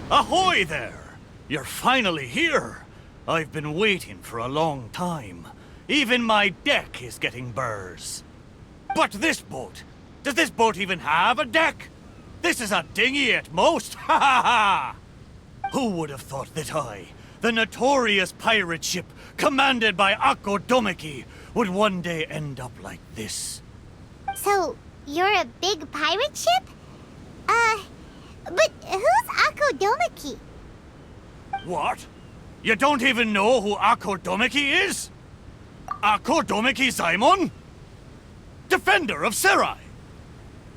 Ahoy there! You're finally here. I've been waiting for a long time. Even my deck is getting burrs. But this boat, does this boat even have a deck? This is a dinghy at most, ha ha ha! Who would have thought that I, the notorious pirate ship commanded by Akko Domeki, would one day end up like this? So, you're a big pirate ship? But who's Akko Domeki? What? You don't even know who Akko Domeki is? Akko Domeki Paimon? Defender of Serai!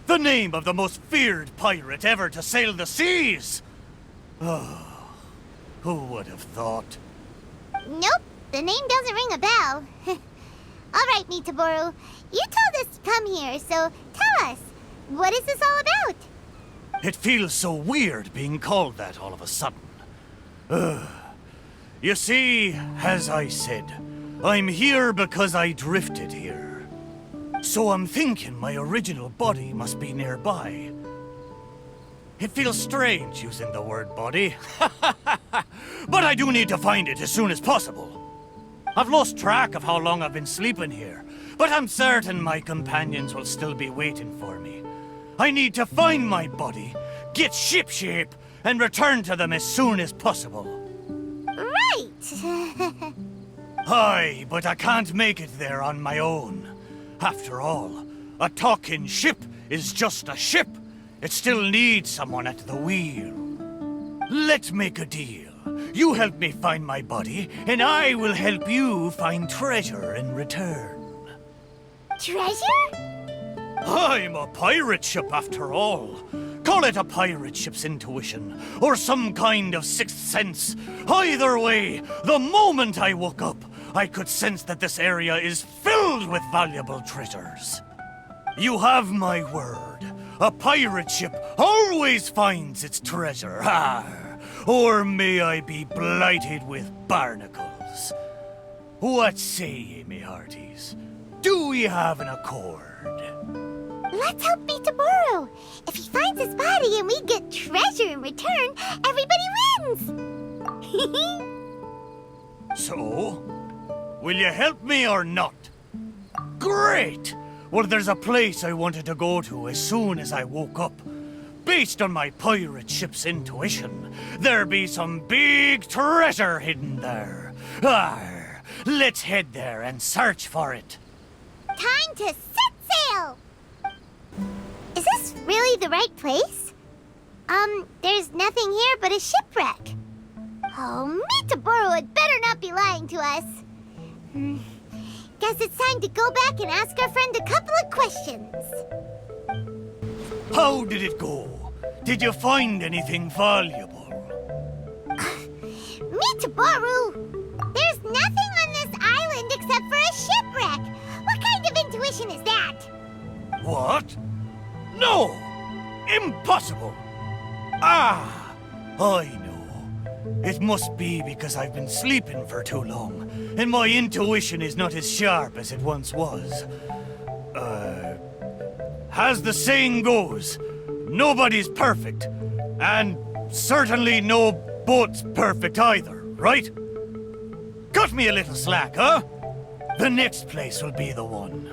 The name of the most feared pirate ever to sail the seas! Oh, who would have thought? Nope, the name doesn't ring a bell. Alright, Mitaboru, you told us to come here, so tell us, what is this all about? It feels so weird being called that all of a sudden. You see, as I said, I'm here because I drifted here. So I'm thinking my original body must be nearby. It feels strange using the word body, but I do need to find it as soon as possible. I've lost track of how long I've been sleeping here, but I'm certain my companions will still be waiting for me. I need to find my body, get shipshape, and return to them as soon as possible. Right! Aye, but I can't make it there on my own. After all, a talking ship is just a ship. It still needs someone at the wheel. Let's make a deal. You help me find my body, and I will help you find treasure in return. Treasure? I'm a pirate ship after all. Call it a pirate ship's intuition, or some kind of sixth sense. Either way, the moment I woke up, I could sense that this area is filled with valuable treasures. You have my word. A pirate ship always finds its treasure. Or may I be blighted with barnacles. What say ye, me hearties? Do we have an accord? Let's help Mitaboru. If he finds his body and we get treasure in return, everybody wins! So, will you help me or not? Great! Well, there's a place I wanted to go to as soon as I woke up. Based on my pirate ship's intuition, there be some big treasure hidden there. Let's head there and search for it. Time to set sail! Is this really the right place? There's nothing here but a shipwreck. Oh, Mitaboru had better not be lying to us. Guess it's time to go back and ask our friend a couple of questions. How did it go? Did you find anything valuable? Mitaboru! There's nothing on this island except for a shipwreck! What kind of intuition is that? What? No! Impossible! Ah! I know. It must be because I've been sleeping for too long, and my intuition is not as sharp as it once was. As the saying goes, nobody's perfect, and certainly no boat's perfect either, right? Cut me a little slack, huh? The next place will be the one.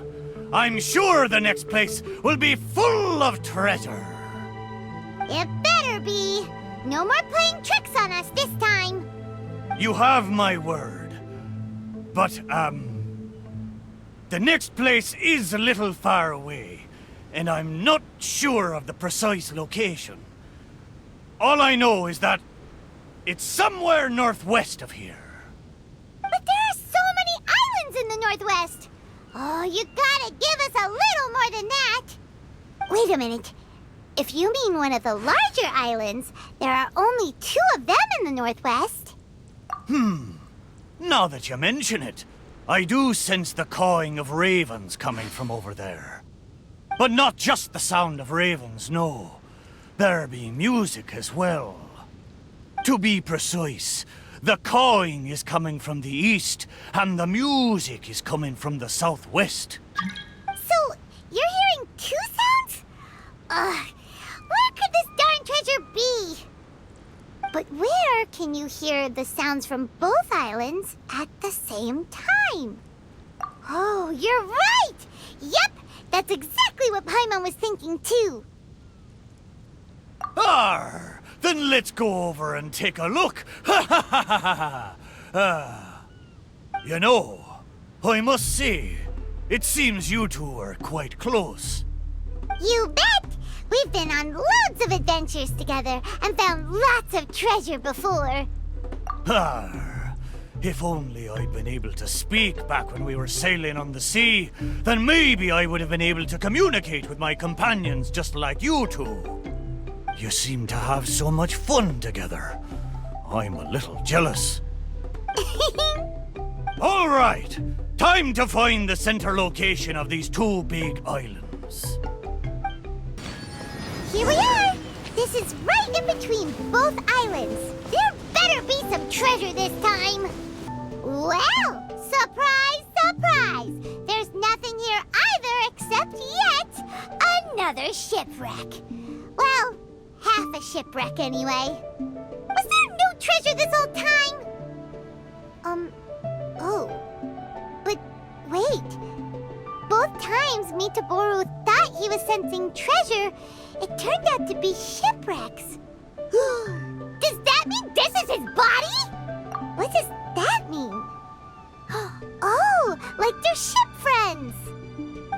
I'm sure the next place will be full of treasure. It better be. No more playing tricks on us this time. You have my word. But, the next place is a little far away, and I'm not sure of the precise location. All I know is that it's somewhere northwest of here. But there are so many islands in the northwest. Oh, you gotta give us a little more than that. Wait a minute. If you mean one of the larger islands, there are only 2 of them in the northwest. Now that you mention it, I do sense the cawing of ravens coming from over there. But not just the sound of ravens, no. There be music as well. To be precise, the cawing is coming from the east, and the music is coming from the southwest. So, you're hearing 2 sounds? Where could this darn treasure be? But where can you hear the sounds from both islands at the same time? Oh, you're right! Yep, that's exactly what Paimon was thinking too. Arr! Then let's go over and take a look. Ha ha ha ha ha! You know, I must say, it seems you two are quite close. You bet! We've been on loads of adventures together and found lots of treasure before. Arr! If only I'd been able to speak back when we were sailing on the sea, then maybe I would have been able to communicate with my companions just like you two. You seem to have so much fun together. I'm a little jealous. All right, time to find the center location of these two big islands. Here we are! This is right in between both islands. There better be some treasure this time. Well, surprise, surprise! There's nothing here either except yet another shipwreck. Well, half a shipwreck anyway. Was there no treasure this whole time? Oh. But wait. Both times Mitaboru thought he was sensing treasure, it turned out to be shipwrecks. Does that mean this is his body? What does that mean? Oh, like they're ship friends.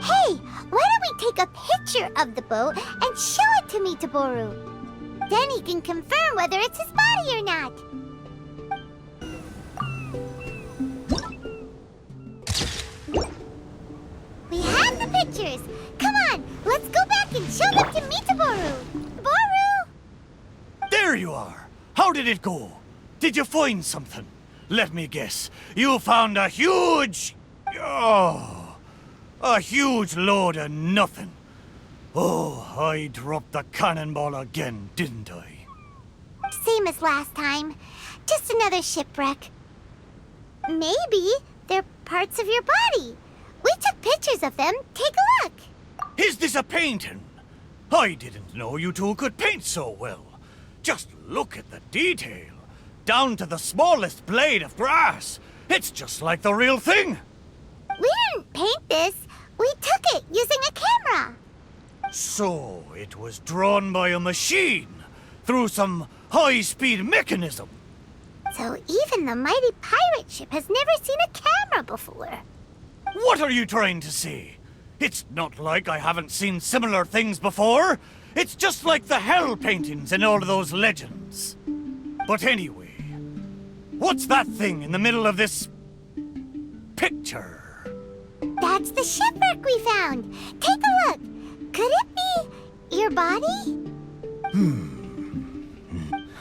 Hey, why don't we take a picture of the boat and show it to Mitaboru? Then he can confirm whether it's his body or not. We have the pictures. Come on, let's go back and show them to Mitaboru. Boru! There you are. How did it go? Did you find something? Let me guess. You found a huge... Oh, a huge load of nothing. Oh, I dropped the cannonball again, didn't I? Same as last time. Just another shipwreck. Maybe they're parts of your body. We took pictures of them. Take a look. Is this a painting? I didn't know you two could paint so well. Just look at the detail. Down to the smallest blade of grass. It's just like the real thing. We didn't paint this. We took it using a camera. So it was drawn by a machine through some high-speed mechanism. So even the mighty pirate ship has never seen a camera before. What are you trying to say? It's not like I haven't seen similar things before. It's just like the hell paintings in all of those legends. But anyway, what's that thing in the middle of this picture? That's the shipwreck we found. Take a look. Could it be your body?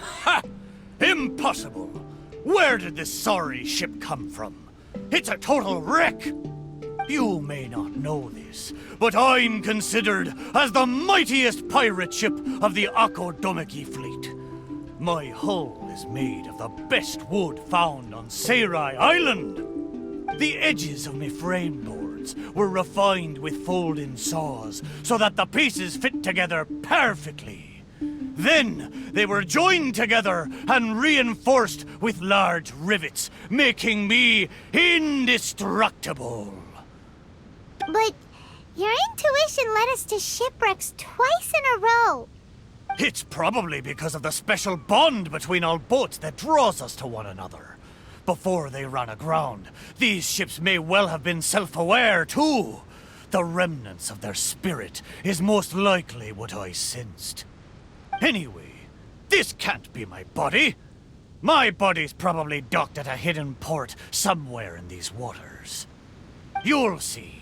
Ha! Impossible! Where did this sorry ship come from? It's a total wreck! You may not know this, but I'm considered as the mightiest pirate ship of the Akodomeki fleet. My hull is made of the best wood found on Seirai Island. The edges of my frame boards were refined with folding saws so that the pieces fit together perfectly. Then they were joined together and reinforced with large rivets, making me indestructible. But your intuition led us to shipwrecks twice in a row. It's probably because of the special bond between our boats that draws us to one another. Before they ran aground, these ships may well have been self-aware too. The remnants of their spirit is most likely what I sensed. Anyway, this can't be my body. My body's probably docked at a hidden port somewhere in these waters. You'll see.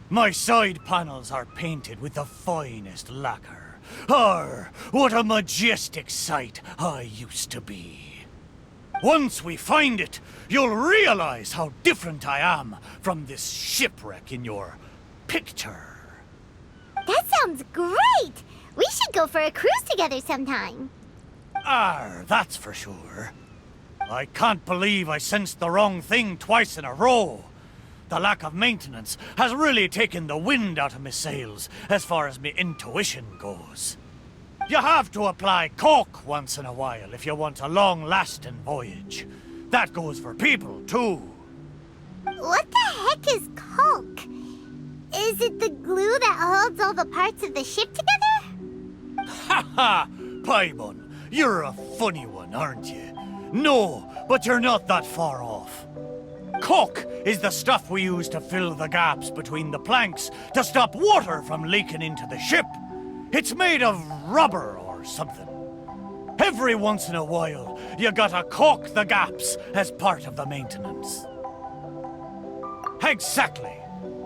My side panels are painted with the finest lacquer. Arr, what a majestic sight I used to be. Once we find it, you'll realize how different I am from this shipwreck in your picture. That sounds great! We should go for a cruise together sometime. Arr, that's for sure. I can't believe I sensed the wrong thing twice in a row. The lack of maintenance has really taken the wind out of my sails as far as my intuition goes. You have to apply cork once in a while if you want a long-lasting voyage. That goes for people, too. What the heck is caulk? Is it the glue that holds all the parts of the ship together? Ha ha! Paimon, you're a funny one, aren't you? No, but you're not that far off. Caulk is the stuff we use to fill the gaps between the planks to stop water from leaking into the ship. It's made of rubber or something. Every once in a while, you gotta caulk the gaps as part of the maintenance. Exactly.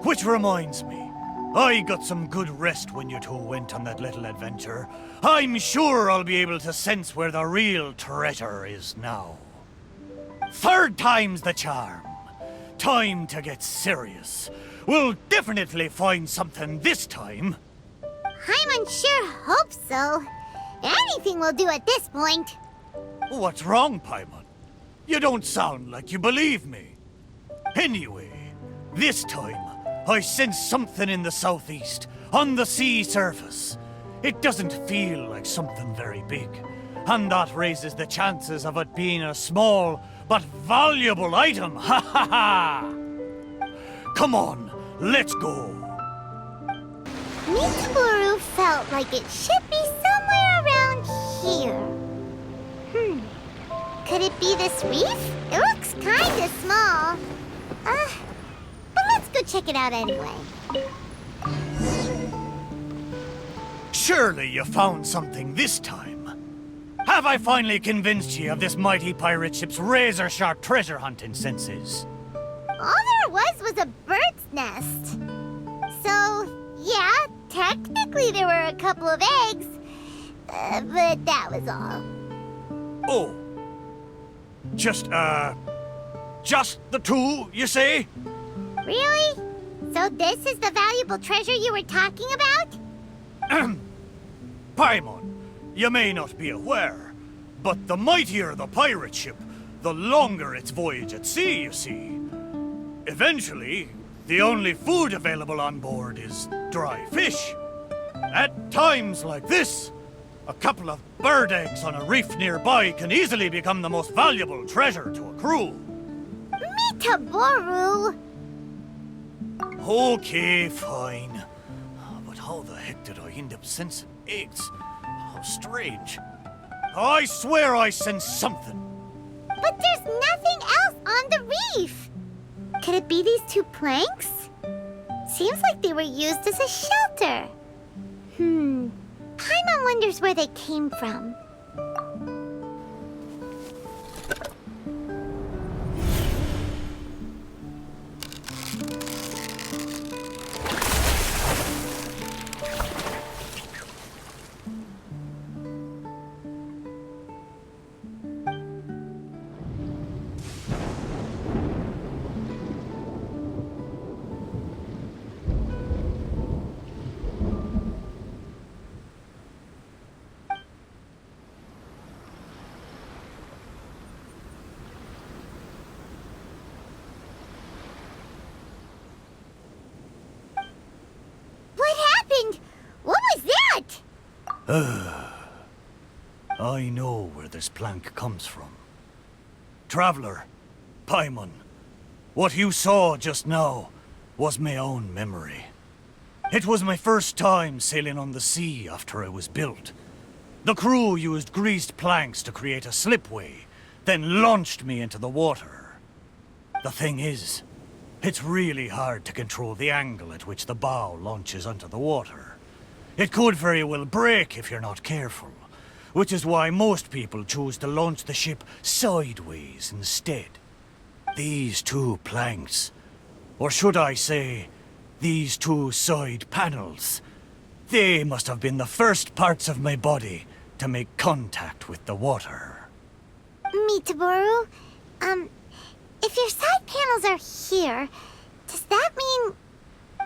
Which reminds me, I got some good rest when you two went on that little adventure. I'm sure I'll be able to sense where the real treasure is now. Third time's the charm. Time to get serious. We'll definitely find something this time. Paimon sure hopes so. Anything will do at this point. What's wrong, Paimon? You don't sound like you believe me. Anyway, this time, I sense something in the southeast, on the sea surface. It doesn't feel like something very big, and that raises the chances of it being a small but valuable item. Ha ha ha! Come on, let's go. Mitsuburu felt like it should be somewhere around here. Could it be this reef? It looks kinda small. But let's go check it out anyway. Surely you found something this time. Have I finally convinced you of this mighty pirate ship's razor-sharp treasure hunting senses? All there was a bird's nest. So, yeah, technically there were a couple of eggs, but that was all. Oh. Just the two, you say? Really? So this is the valuable treasure you were talking about? Paimon, you may not be aware, but the mightier the pirate ship, the longer its voyage at sea, you see. Eventually, the only food available on board is dry fish. At times like this, a couple of bird eggs on a reef nearby can easily become the most valuable treasure to a crew. Mitaboru! Okay, fine. But how the heck did I end up sensing eggs? How strange. I swear I sense something. But there's nothing else on the reef! Could it be these two planks? Seems like they were used as a shelter. Paimon wonders where they came from. What was that? I know where this plank comes from. Traveler, Paimon, what you saw just now was my own memory. It was my first time sailing on the sea after it was built. The crew used greased planks to create a slipway, then launched me into the water. The thing is, it's really hard to control the angle at which the bow launches onto the water. It could very well break if you're not careful, which is why most people choose to launch the ship sideways instead. These two planks, or should I say, these two side panels, they must have been the first parts of my body to make contact with the water. Mitaboru, if your side panels are here, does that mean...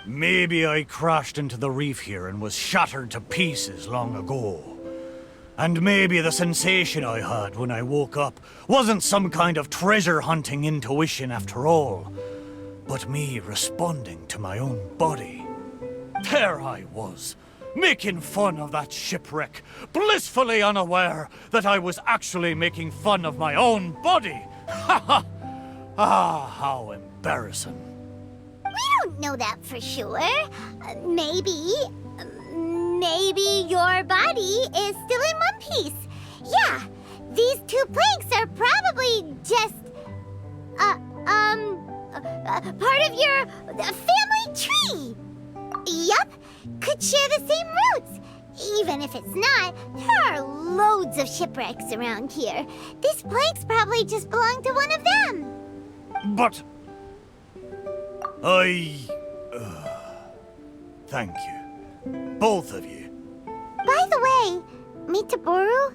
Maybe I crashed into the reef here and was shattered to pieces long ago. And maybe the sensation I had when I woke up wasn't some kind of treasure-hunting intuition after all, but me responding to my own body. There I was, making fun of that shipwreck, blissfully unaware that I was actually making fun of my own body. Ha ha! Ah, how embarrassing. We don't know that for sure. Maybe your body is still in one piece. Yeah, these two planks are probably just, part of your family tree. Yup, could share the same roots. Even if it's not, there are loads of shipwrecks around here. These planks probably just belong to one of them. But... thank you. Both of you. By the way, Mitaboru,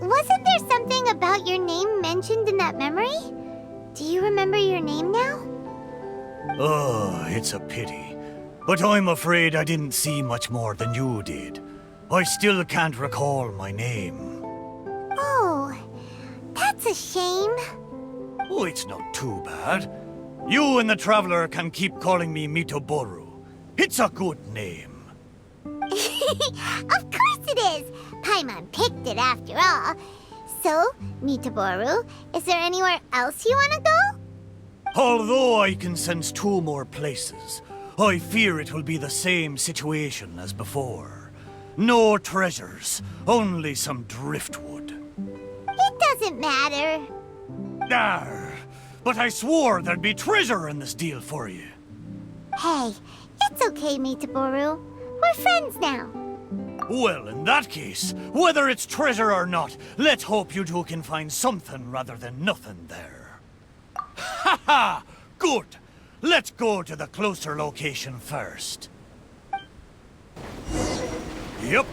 wasn't there something about your name mentioned in that memory? Do you remember your name now? Oh, it's a pity. But I'm afraid I didn't see much more than you did. I still can't recall my name. Oh, that's a shame. Oh, it's not too bad. You and the Traveler can keep calling me Mitoboru. It's a good name. Of course it is! Paimon picked it after all. So, Mitaboru, is there anywhere else you want to go? Although I can sense 2 more places, I fear it will be the same situation as before. No treasures, only some driftwood. It doesn't matter. Arr, but I swore there'd be treasure in this deal for you. Hey, it's okay, Mitaboru. We're friends now. Well, in that case, whether it's treasure or not, let's hope you two can find something rather than nothing there. Ha ha! Good! Let's go to the closer location first. Yep,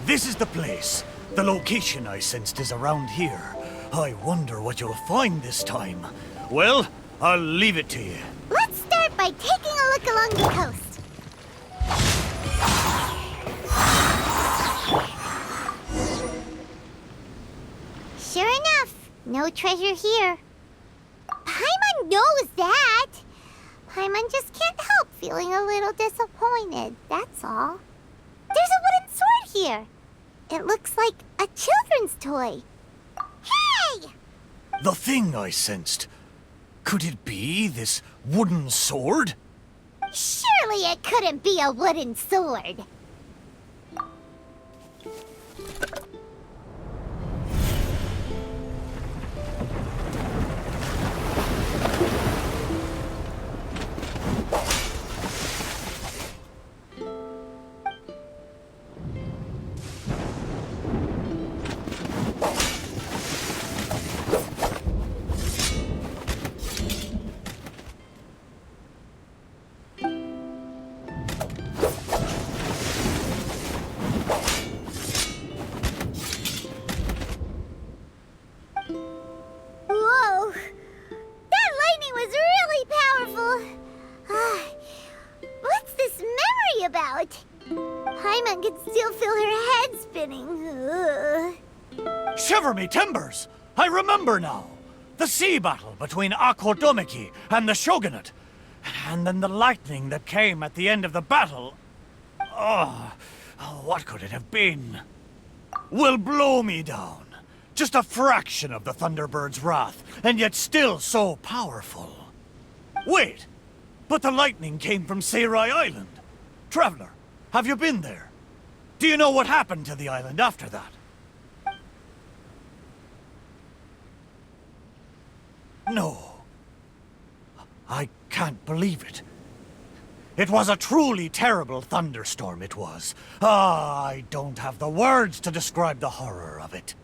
this is the place. The location I sensed is around here. I wonder what you'll find this time. Well, I'll leave it to you. Let's start by taking a look along the coast. Sure enough, no treasure here. Paimon knows that. Paimon just can't help feeling a little disappointed, that's all. There's a wooden sword here. It looks like a children's toy. Hey! The thing I sensed. Could it be this wooden sword? Surely it couldn't be a wooden sword. Whoa! That lightning was really powerful! What's this memory about? Paimon can still feel her head spinning. Shiver me timbers! I remember now. The sea battle between Akodomiki and the Shogunate. And then the lightning that came at the end of the battle. Oh, what could it have been? Will blow me down. Just a fraction of the Thunderbird's wrath, and yet still so powerful. Wait, but the lightning came from Seirai Island. Traveler, have you been there? Do you know what happened to the island after that? No. I can't believe it. It was a truly terrible thunderstorm, it was. I don't have the words to describe the horror of it.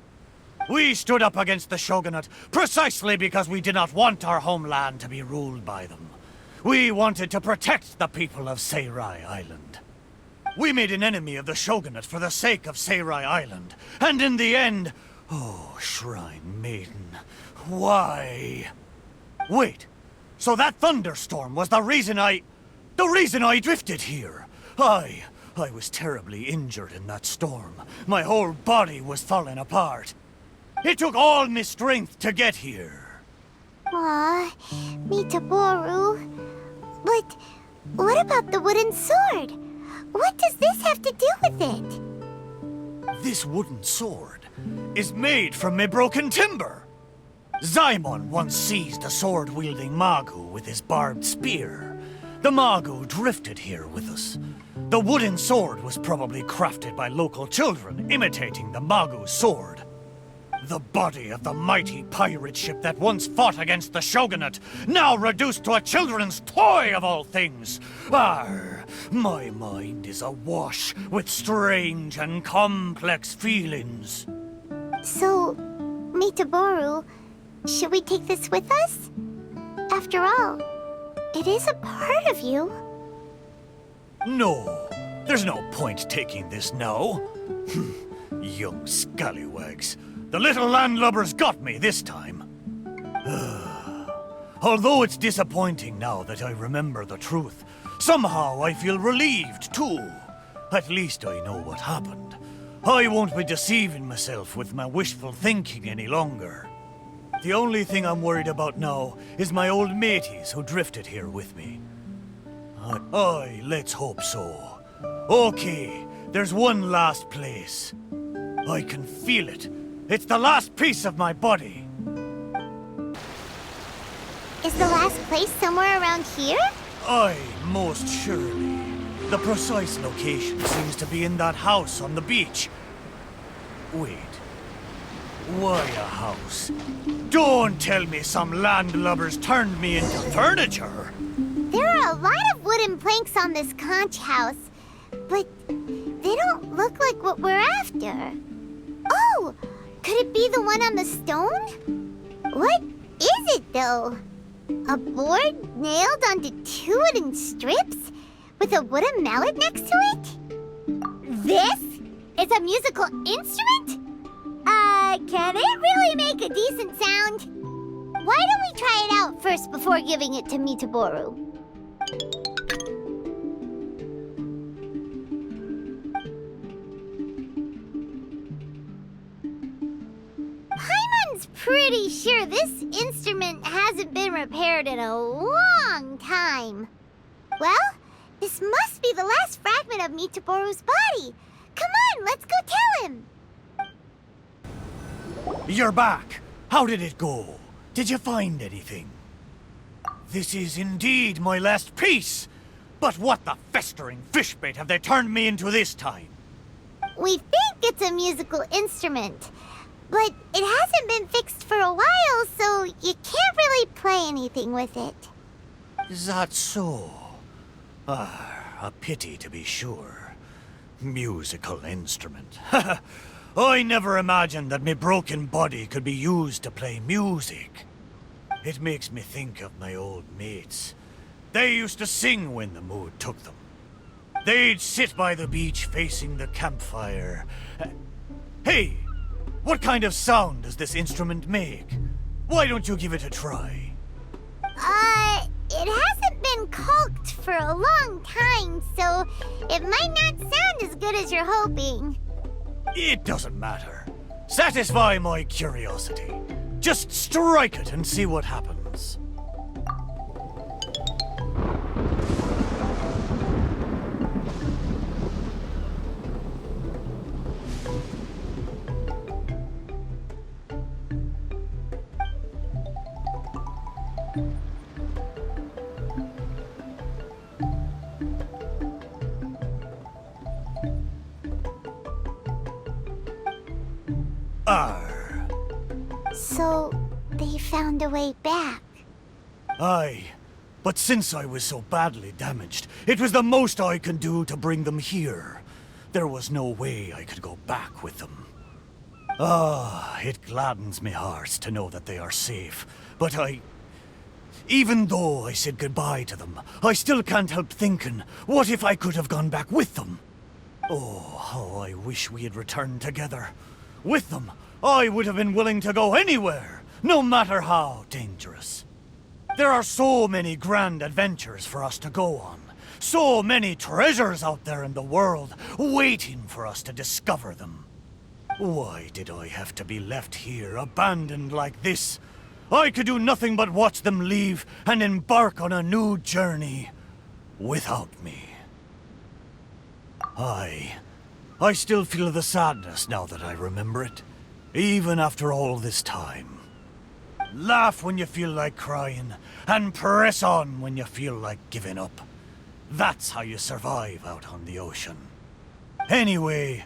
We stood up against the Shogunate precisely because we did not want our homeland to be ruled by them. We wanted to protect the people of Seirai Island. We made an enemy of the Shogunate for the sake of Seirai Island, and in the end... Oh, Shrine Maiden, why? Wait, so that thunderstorm was the reason I drifted here. I was terribly injured in that storm. My whole body was falling apart. It took all my strength to get here. Aw, Mitaboru. But what about the wooden sword? What does this have to do with it? This wooden sword is made from me broken timber. Zaimon once seized a sword-wielding Magu with his barbed spear. The Magu drifted here with us. The wooden sword was probably crafted by local children, imitating the Magu's sword. The body of the mighty pirate ship that once fought against the shogunate, now reduced to a children's toy of all things. Arr, my mind is awash with strange and complex feelings. So, Mitaboru, should we take this with us? After all, it is a part of you. No, there's no point taking this now. Young scallywags. The little landlubbers got me this time. Although it's disappointing now that I remember the truth, somehow I feel relieved too. At least I know what happened. I won't be deceiving myself with my wishful thinking any longer. The only thing I'm worried about now is my old mateys who drifted here with me. Aye, let's hope so. Okay, there's one last place. I can feel it. It's the last piece of my body. Is the last place somewhere around here? Aye, most surely. The precise location seems to be in that house on the beach. Wait. Why a house? Don't tell me some landlubbers turned me into furniture. There are a lot of wooden planks on this conch house, but they don't look like what we're after. Oh, could it be the one on the stone? What is it, though? A board nailed onto two wooden strips with a wooden mallet next to it? This is a musical instrument? Can it really make a decent sound? Why don't we try it out first before giving it to Mitaboru? Paimon's pretty sure this instrument hasn't been repaired in a long time. Well, this must be the last fragment of Mitaboru's body. Come on, let's go tell him. You're back. How did it go? Did you find anything? This is indeed my last piece. But what the festering fishbait have they turned me into this time? We think it's a musical instrument, but it hasn't been fixed for a while, so you can't really play anything with it. Is that so? A pity to be sure. Musical instrument. I never imagined that my broken body could be used to play music. It makes me think of my old mates. They used to sing when the mood took them. They'd sit by the beach facing the campfire. Hey, what kind of sound does this instrument make? Why don't you give it a try? It hasn't been caulked for a long time, so it might not sound as good as you're hoping. It doesn't matter. Satisfy my curiosity. Just strike it and see what happens. Arr. So, they found a way back. Aye, but since I was so badly damaged, it was the most I could do to bring them here. There was no way I could go back with them. It gladdens me heart to know that they are safe, but even though I said goodbye to them, I still can't help thinking, what if I could have gone back with them? Oh, how I wish we had returned together. With them, I would have been willing to go anywhere, no matter how dangerous. There are so many grand adventures for us to go on. So many treasures out there in the world, waiting for us to discover them. Why did I have to be left here, abandoned like this? I could do nothing but watch them leave and embark on a new journey without me. I still feel the sadness now that I remember it, even after all this time. Laugh when you feel like crying, and press on when you feel like giving up. That's how you survive out on the ocean. Anyway,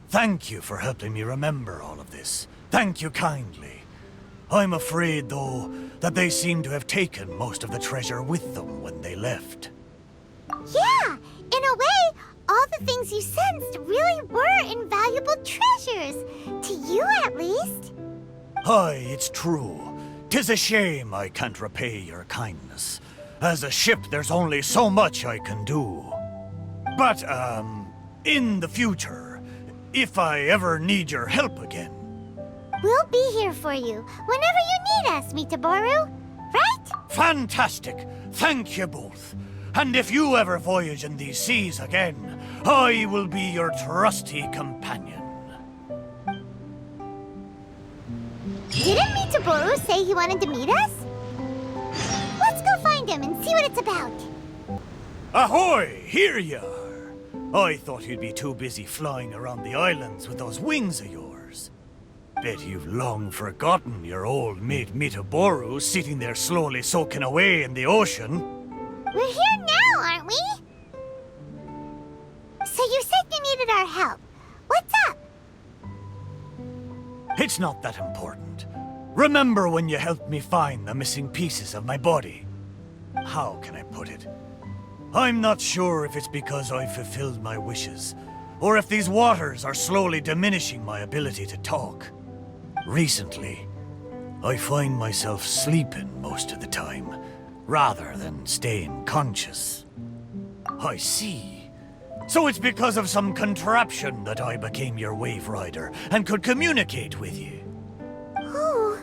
thank you for helping me remember all of this. Thank you kindly. I'm afraid, though, that they seem to have taken most of the treasure with them when they left. Yeah, in a way, all the things you sensed really were invaluable treasures. To you, at least. Aye, it's true. 'Tis a shame I can't repay your kindness. As a ship, there's only so much I can do. But, in the future, if I ever need your help again... We'll be here for you whenever you need us, Mitaboru. Right? Fantastic! Thank you both. And if you ever voyage in these seas again, I will be your trusty companion. Didn't Mitaboru say he wanted to meet us? Let's go find him and see what it's about. Ahoy! Here you are! I thought you'd be too busy flying around the islands with those wings of yours. Bet you've long forgotten your old mate Mitaboru sitting there slowly soaking away in the ocean. We're here now, aren't we? So you said you needed our help. What's up? It's not that important. Remember when you helped me find the missing pieces of my body? How can I put it? I'm not sure if it's because I fulfilled my wishes, or if these waters are slowly diminishing my ability to talk. Recently, I find myself sleeping most of the time, rather than staying conscious. I see. So it's because of some contraption that I became your wave rider and could communicate with you. Oh,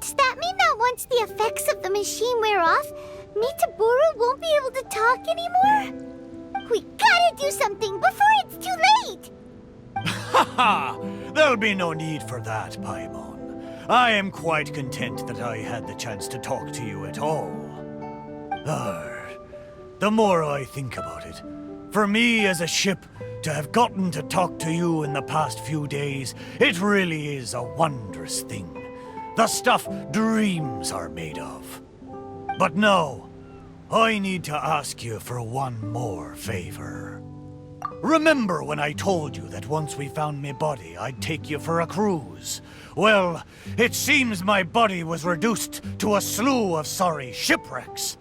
does that mean that once the effects of the machine wear off, Mitaboru won't be able to talk anymore? We gotta do something before it's too late! Haha! There'll be no need for that, Paimon. I am quite content that I had the chance to talk to you at all. The more I think about it, for me as a ship to have gotten to talk to you in the past few days, it really is a wondrous thing. The stuff dreams are made of. But now, I need to ask you for one more favor. Remember when I told you that once we found my body, I'd take you for a cruise? Well, it seems my body was reduced to a slew of sorry shipwrecks.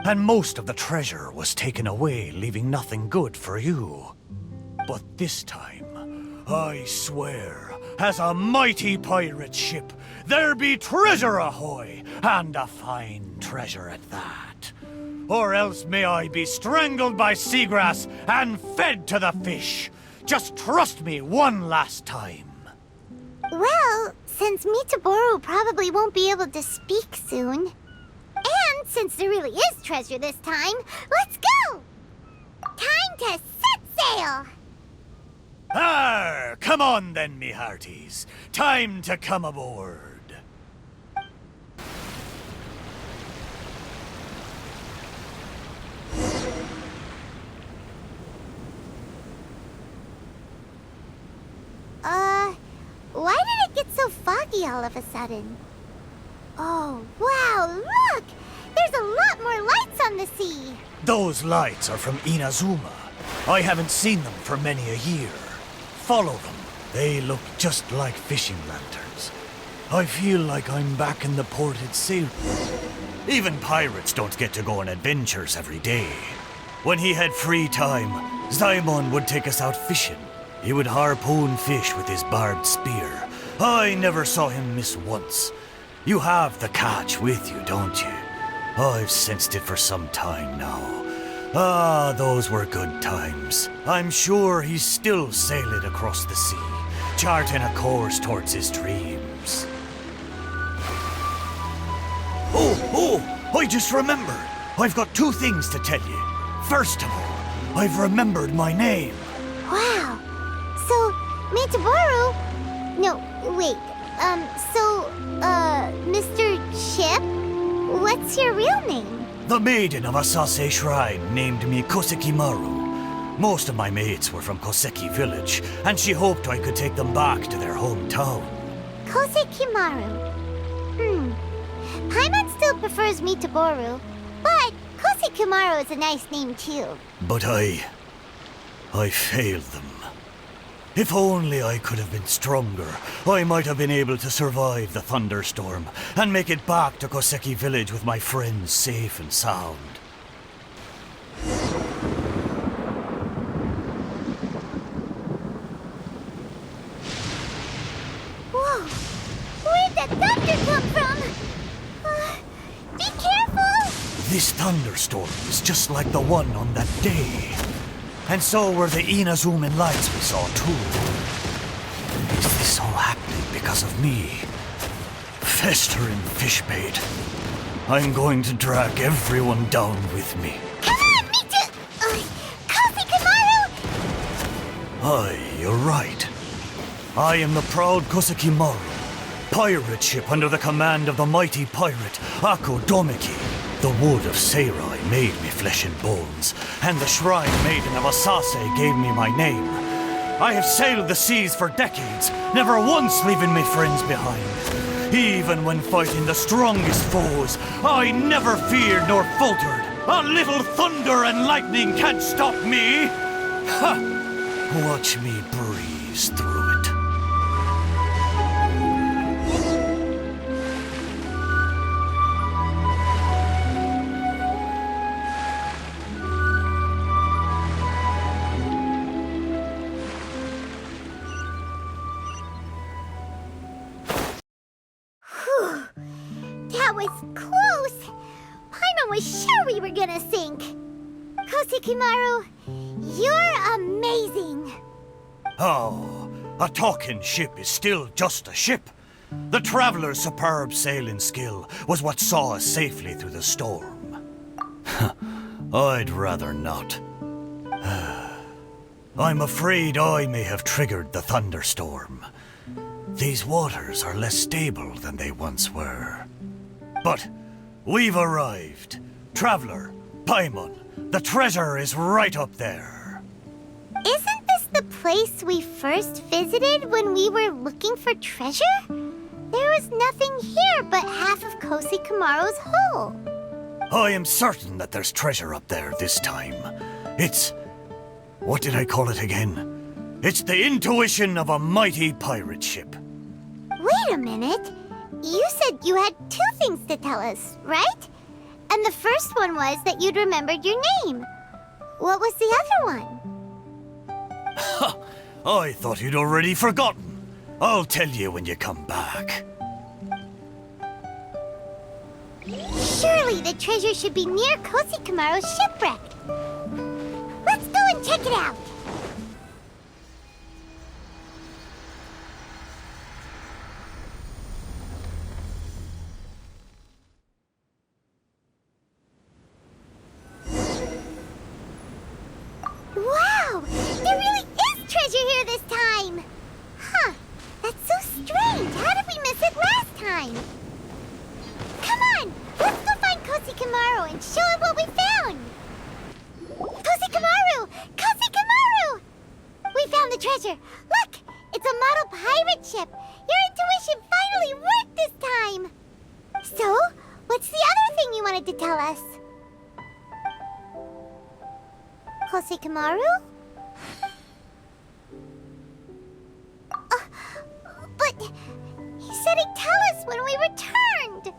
And most of the treasure was taken away, leaving nothing good for you. But this time, I swear, as a mighty pirate ship, there be treasure ahoy, and a fine treasure at that. Or else may I be strangled by seagrass and fed to the fish. Just trust me one last time. Well, since Mitaboru probably won't be able to speak soon, and since there really is treasure this time, let's go! Time to set sail! Arr! Come on then, me hearties. Time to come aboard. Why did it get so foggy all of a sudden? Oh, wow, look! There's a lot more lights on the sea! Those lights are from Inazuma. I haven't seen them for many a year. Follow them. They look just like fishing lanterns. I feel like I'm back in the ported sailboat. Even pirates don't get to go on adventures every day. When he had free time, Zaimon would take us out fishing. He would harpoon fish with his barbed spear. I never saw him miss once. You have the catch with you, don't you? I've sensed it for some time now. Ah, those were good times. I'm sure he's still sailing across the sea, charting a course towards his dreams. Oh, I just remembered. I've got two things to tell you. First of all, I've remembered my name. Wow. So, Mitaboru? No, wait. Mr. Ship? What's your real name? The maiden of Asase Shrine named me Kosekimaru. Most of my mates were from Koseki village, and she hoped I could take them back to their hometown. Kosekimaru. Paimon still prefers me to Boru, but Kosekimaru is a nice name too. But I failed them. If only I could have been stronger, I might have been able to survive the thunderstorm and make it back to Koseki village with my friends safe and sound. Whoa! Where'd that thunder come from? Be careful! This thunderstorm is just like the one on that day. And so were the Inazuman lights we saw too. Is this all happening because of me? Festering fish bait. I'm going to drag everyone down with me. Come on, me too! Kosekimaru! Aye, you're right. I am the proud Kosekimaru, pirate ship under the command of the mighty pirate Ako Domeki. The wood of Seirai made me flesh and bones, and the shrine maiden of Asase gave me my name. I have sailed the seas for decades, never once leaving my friends behind. Even when fighting the strongest foes, I never feared nor faltered. A little thunder and lightning can't stop me! Ha! Watch me breeze through it. That was close! Paimon was sure we were gonna sink! Kosekimaru, you're amazing! Oh, a talking ship is still just a ship. The traveler's superb sailing skill was what saw us safely through the storm. I'd rather not. I'm afraid I may have triggered the thunderstorm. These waters are less stable than they once were. But we've arrived. Traveler, Paimon, the treasure is right up there. Isn't this the place we first visited when we were looking for treasure? There was nothing here but half of Kosekimaru's hull. I am certain that there's treasure up there this time. It's... what did I call it again? It's the intuition of a mighty pirate ship. Wait a minute. You said you had two things to tell us, right? And the first one was that you'd remembered your name. What was the other one? I thought you'd already forgotten. I'll tell you when you come back. Surely the treasure should be near Kosekimaru's shipwreck. Let's go and check it out. Wow! There really is treasure here this time! Huh, that's so strange. How did we miss it last time? Come on, let's go find Kosekimaru and show him what we found! Kosekimaru! Kosekimaru! We found the treasure! Look! It's a model pirate ship! Your intuition finally worked this time! So, what's the other thing you wanted to tell us? Kosekimaru? But he said he'd tell us when we returned!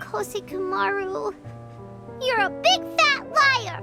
Kosekimaru, you're a big fat liar!